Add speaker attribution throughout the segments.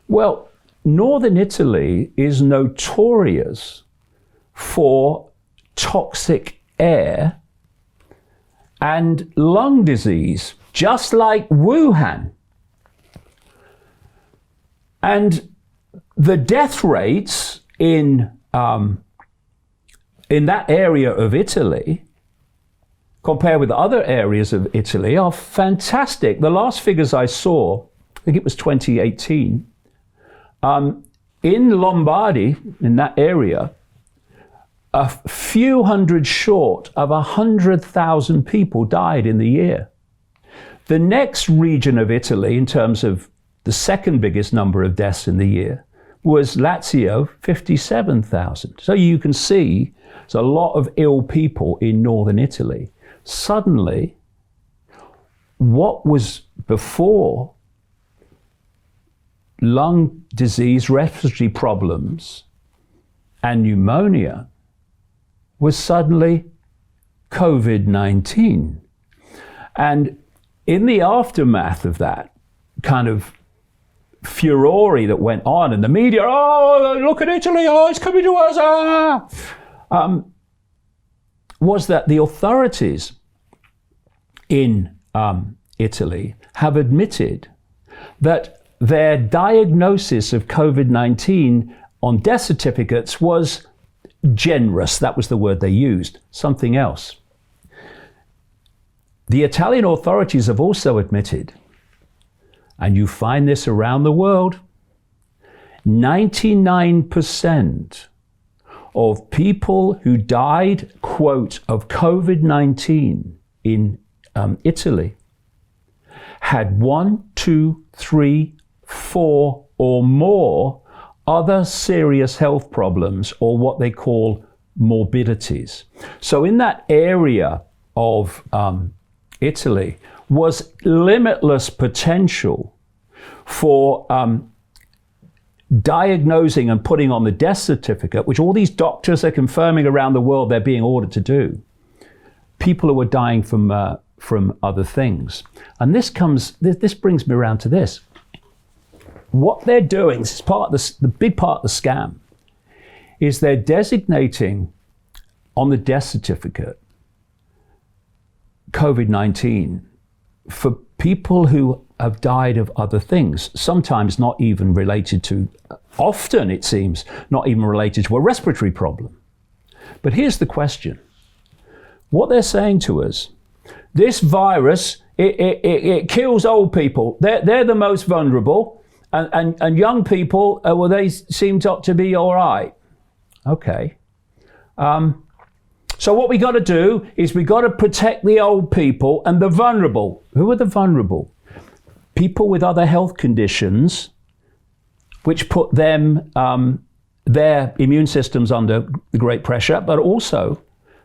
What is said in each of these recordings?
Speaker 1: Well, northern Italy is notorious for toxic air and lung disease, just like Wuhan. And the death rates in that area of Italy, compared with other areas of Italy, are fantastic. The last figures I saw, I think it was 2018, in Lombardy, in that area, a few hundred short of 100,000 people died in the year. The next region of Italy, in terms of the second biggest number of deaths in the year, was Lazio, 57,000. So you can see there's a lot of ill people in northern Italy. Suddenly, what was before lung disease, respiratory problems, and pneumonia was suddenly COVID-19. And in the aftermath of that kind of furore that went on in the media, oh, look at Italy, oh, it's coming to us, was that the authorities in Italy have admitted that their diagnosis of COVID-19 on death certificates was generous. That was the word they used, something else. The Italian authorities have also admitted, and you find this around the world, 99% of people who died, quote, of COVID-19 in Italy had 1, 2, 3, 4 or more other serious health problems, or what they call morbidities. So in that area of Italy was limitless potential for diagnosing and putting on the death certificate, which all these doctors are confirming around the world they're being ordered to do, people who were dying from other things. And this brings me around to this. What they're doing, this is part of the big part of the scam, is they're designating on the death certificate COVID-19 for people who have died of other things, sometimes not even related to, often it seems, not even related to a respiratory problem. But here's the question. What they're saying to us, this virus, it kills old people. They're the most vulnerable. And young people, well, they seem to be all right. Okay. So what we got to do is we got to protect the old people and the vulnerable. Who are the vulnerable? People with other health conditions, which put them, their immune systems under great pressure, but also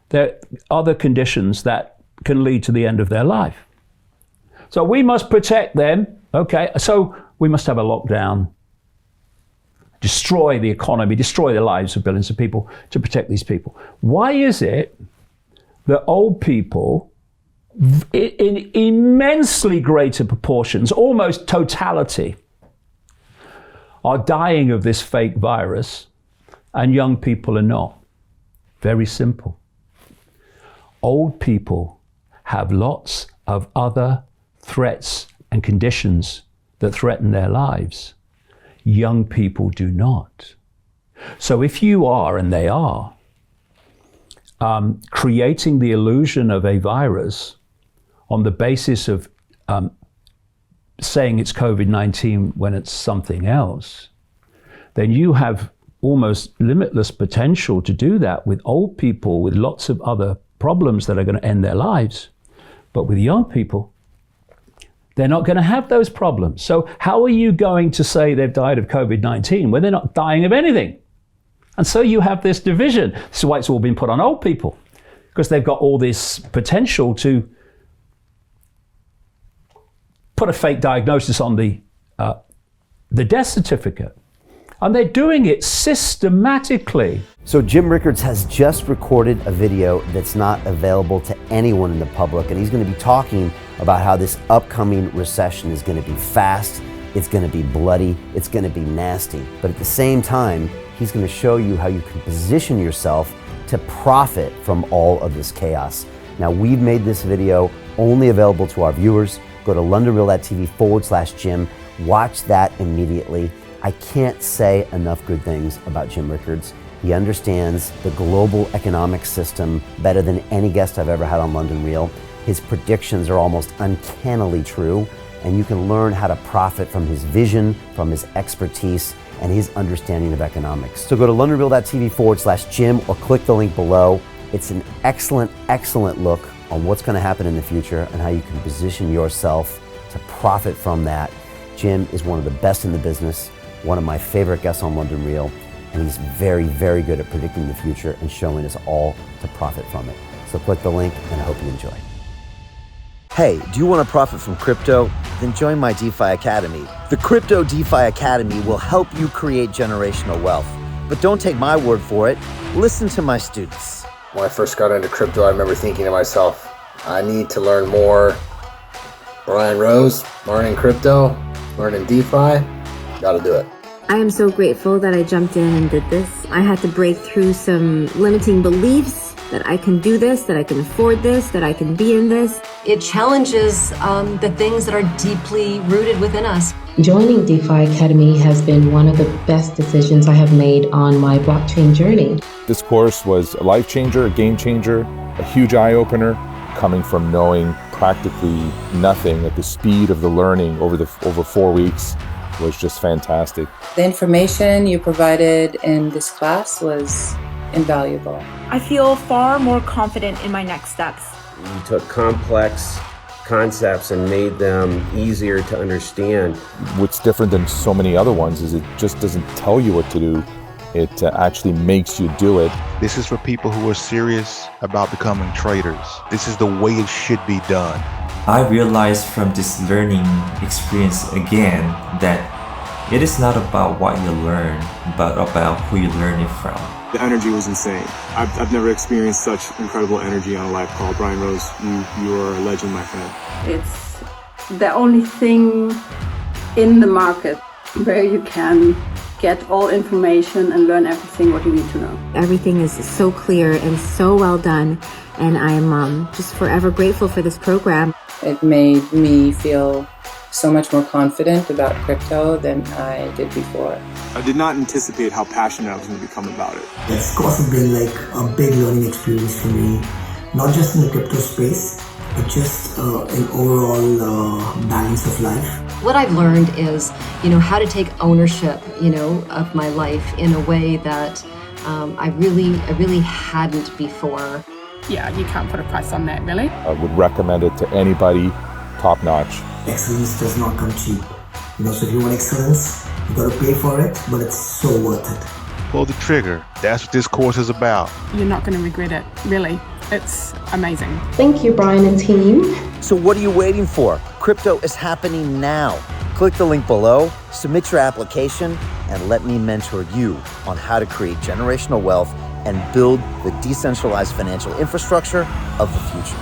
Speaker 1: there are other conditions that can lead to the end of their life. So we must protect them. Okay, so we must have a lockdown, destroy the economy, destroy the lives of billions of people to protect these people. Why is it that old people, in immensely greater proportions, almost totality, are dying of this fake virus and young people are not? Very simple. Old people have lots of other threats and conditions that threaten their lives. Young people do not. So if you are, and they are, creating the illusion of a virus on the basis of saying it's COVID-19 when it's something else, then you have almost limitless potential to do that with old people with lots of other problems that are going to end their lives. But with young people, they're not going to have those problems. So how are you going to say they've died of COVID-19 when they're not dying of anything? And so you have this division. This is why it's all been put on old people, because they've got all this potential to put a fake diagnosis on the death certificate. And they're doing it systematically.
Speaker 2: So Jim Rickards has just recorded a video that's not available to anyone in the public, and he's going to be talking about how this upcoming recession is going to be fast, It's going to be bloody, it's going to be nasty, but at the same time, he's going to show you how you can position yourself to profit from all of this chaos. Now, we've made this video only available to our viewers. Go to londonreal.tv/Jim. Watch that immediately. I can't say enough good things about Jim Rickards. He understands the global economic system better than any guest I've ever had on London Real. His predictions are almost uncannily true, and you can learn how to profit from his vision, from his expertise, and his understanding of economics. So go to londonreal.tv/Jim or click the link below. It's an excellent, excellent look on what's going to happen in the future and how you can position yourself to profit from that. Jim is one of the best in the business, one of my favorite guests on London Real, and he's very, very good at predicting the future and showing us all to profit from it. So click the link, and I hope you enjoy. Hey, do you want to profit from crypto? Then join my DeFi Academy. The Crypto DeFi Academy will help you create generational wealth. But don't take my word for it. Listen to my students.
Speaker 3: When I first got into crypto, I remember thinking to myself, I need to learn more. Brian Rose, learning crypto, learning DeFi, gotta do it.
Speaker 4: I am so grateful that I jumped in and did this. I had to break through some limiting beliefs that I can do this, that I can afford this, that I can be in this.
Speaker 5: It challenges the things that are deeply rooted within us.
Speaker 6: Joining DeFi Academy has been one of the best decisions I have made on my blockchain journey.
Speaker 7: This course was a life changer, a game changer, a huge eye-opener, coming from knowing practically nothing at the speed of the learning over 4 weeks was just fantastic.
Speaker 8: The information you provided in this class was invaluable.
Speaker 9: I feel far more confident in my next steps.
Speaker 10: You took complex concepts and made them easier to understand.
Speaker 7: What's different than so many other ones is it just doesn't tell you what to do. It actually makes you do it.
Speaker 11: This is for people who are serious about becoming traders. This is the way it should be done.
Speaker 12: I realized from this learning experience again that it is not about what you learn, but about who you learn it from.
Speaker 13: The energy was insane. I've never experienced such incredible energy on a live call. Brian Rose, you are a legend, my friend.
Speaker 14: It's the only thing in the market where you can get all information and learn everything what you need to know.
Speaker 4: Everything is so clear and so well done, and I'm just forever grateful for this program.
Speaker 8: It made me feel so much more confident about crypto than I did before.
Speaker 13: I did not anticipate how passionate I was going to become about it.
Speaker 15: It's also been like a big learning experience for me, not just in the crypto space, but just an overall balance of life.
Speaker 5: What I've learned is, how to take ownership, of my life in a way that I really hadn't before.
Speaker 9: Yeah, you can't put a price on that, really.
Speaker 7: I would recommend it to anybody, top notch.
Speaker 15: Excellence does not come cheap. So if you want excellence, you gotta pay for it, but it's so worth it.
Speaker 11: Pull the trigger. That's what this course is about.
Speaker 9: You're not going to regret it, really. It's amazing.
Speaker 6: Thank you, Brian and team.
Speaker 2: So what are you waiting for? Crypto is happening now. Click the link below, submit your application, and let me mentor you on how to create generational wealth and build the decentralized financial infrastructure of the future.